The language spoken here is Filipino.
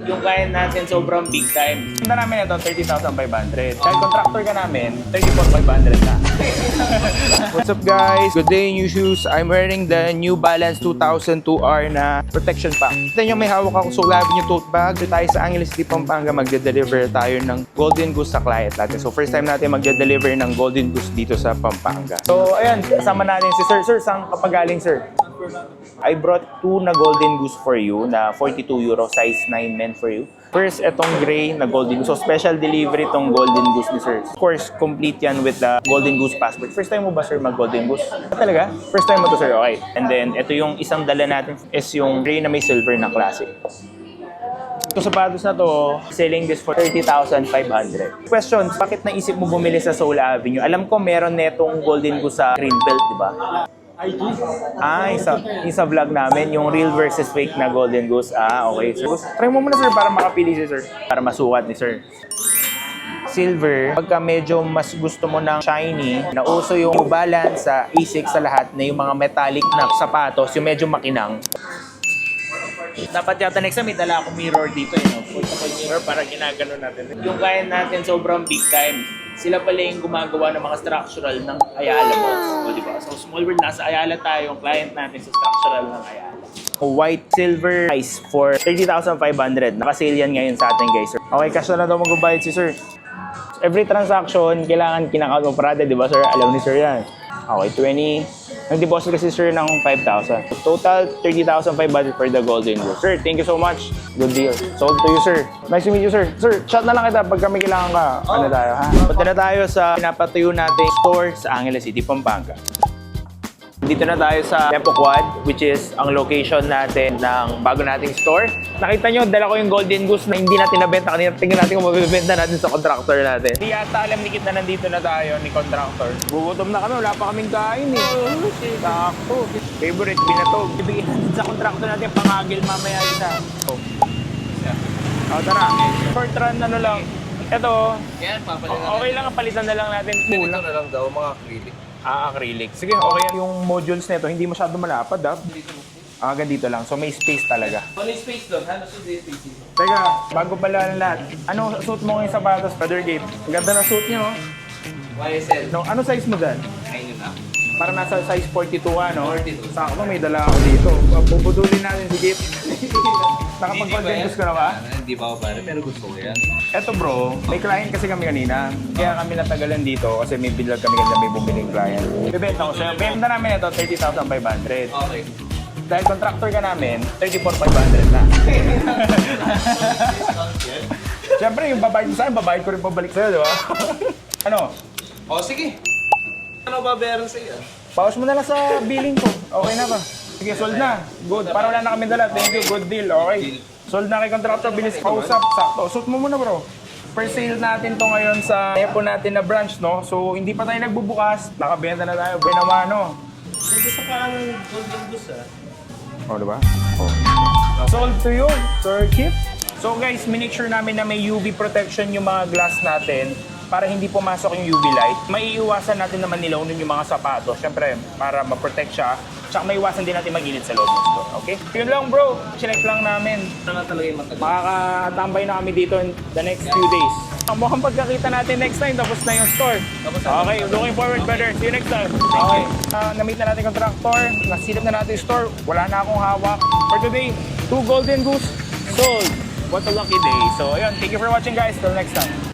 Yung client natin sobrang big time. Punta namin ito, 30,500. Dahil contractor ka namin, 34,500 na. What's up guys? Good day, new shoes. I'm wearing the New Balance 2002R na protection pack. Kita nyo may hawak ako Soul Avenue tote bag. So tayo sa Angeles City, Pampanga, magde-deliver tayo ng Golden Goose sa client natin. So first time natin magde-deliver ng Golden Goose dito sa Pampanga. So ayan, kasama natin si Sir. Sir, saan ka pa galing, Sir? I brought 2 na Golden Goose for you na 42 euro, size 9 men for you. First, itong gray na Golden Goose. So, special delivery itong Golden Goose ni Sir. Of course, complete yan with the Golden Goose passport. First time mo ba, Sir, mag-Golden Goose? Talaga? First time mo to, Sir? Okay. And then, ito yung isang dala natin is yung gray na may silver na classic. Itong sapatos na to, selling this for 30,500. Question, bakit naisip mo bumili sa Soul Avenue? Alam ko meron netong Golden Goose sa Greenbelt, di ba? Isa vlog namin, yung real versus fake na Golden Goose. Okay. So, try mo muna, Sir, para makapili si Sir. Para masukat ni Sir. Silver, pagka medyo mas gusto mo ng shiny, nauso yung New Balance sa A6 sa lahat na yung mga metallic na sapatos, yung medyo makinang. Dapat yata next time may dala akong mirror dito, portable mirror para ginagano natin. Yung client natin sobrang big time. Sila pala yung gumagawa ng mga structural ng Ayala Malls. O, diba? So, small world, nasa Ayala tayo, yung client natin sa structural ng Ayala. White silver price for 30,500. Nakasale yan ngayon sa atin, guys. Okay, cash na daw magbabayad si Sir. Every transaction, kailangan kinakount mo parada, di ba, Sir? Alam ni Sir yan. Okay, 20. Nag-deposit kasi, Sir, ng 5,000. Total, 30,500 for the Golden Goose. Sir, thank you so much. Good deal. Sold to you, Sir. Nice to meet you, Sir. Sir, chat na lang kita pag kami kailangan ka. Ano tayo, ha? Punta na tayo sa pinapatayo nating store sa Angeles City, Pampanga. Dito na tayo sa Depo Quad, which is ang location natin ng bago nating store. Nakita nyo, dala ko yung Golden Goose na hindi natin nabenta kanina. Tingnan natin kung mabibenta natin sa contractor natin. Hindi yata alam ni Kit na nandito na tayo ni contractor. Gugutom na kami, wala pa kaming kain eh. Sakto. Favorite, binatog. Ibigay natin sa contractor natin pangagil mamaya isa. Tara. Short run, ano lang. Ito, okay lang, palitan na lang natin. Ito na lang daw, mga acrylic. Acrylic. Sige, okay yan. Yung modules nito, hindi masyado malapad, hanggang dito lang. So, may space talaga. Ano yung space doon? Ano yung space dito? Teka, bago pala ang lahat. Ano suit mo ngayon sa sapatos, Brother Gabe? Ang ganda na suit niyo, YSL. No, ano size mo dyan? Ayun na. Para nasa size 42 ano? 42. Sakto, may dala ako dito. Bubudulin natin si Gabe. Nakapag-condensus ka na ba? Hindi pa ako pare, pero gusto ko yan. Eto bro, may client kasi kami kanina. Kaya kami natagalan dito kasi may bilag kami kasi may bumiling client. Bibenta ko sa'yo. Benta namin ito, 30,500. Okay. Dahil contractor ka namin, 34,500 na. Siyempre, yung babayad mo sa'yo, babayad ko rin pabalik sa'yo, di ba? Ano? O sige. Ano babayaran sa iyo? Pause mo na lang sa billing ko. Okay na ba? Sige, sold na. Good. Para wala na kami dala. Thank you. Good deal. Okay. Sold na kay contractor. Bilis kausap. Sakto. Suit mo muna, bro. First sale natin to ngayon sa Depo natin na branch, no? So, hindi pa tayo nagbubukas. Nakabenta na tayo. Benamano. Gusto sa parang Golden Goose Oh, diba? Oh. Sold to you, Sir Kip. So guys, minake sure namin na may UV protection yung mga glass natin para hindi pumasok yung UV light. Maiiwasan natin naman nilaunin yung mga sapatos. Siyempre, para ma-protect siya. Tsaka maiwasan din natin mag-init sa loob ng store. Okay? Yun lang bro. Check lang namin. Ano na talaga yung matagal? Makakatambay na kami dito in the next few days. Ang mukhang pagkakita natin next time, tapos na yung store. Okay, looking forward, brother. See you next time. Okay. Na-meet na natin yung contractor. Nasilip na natin yung store. Wala na akong hawak. For today, 2 Golden Goose sold. What a lucky day. So, ayun. Thank you for watching, guys. Till next time.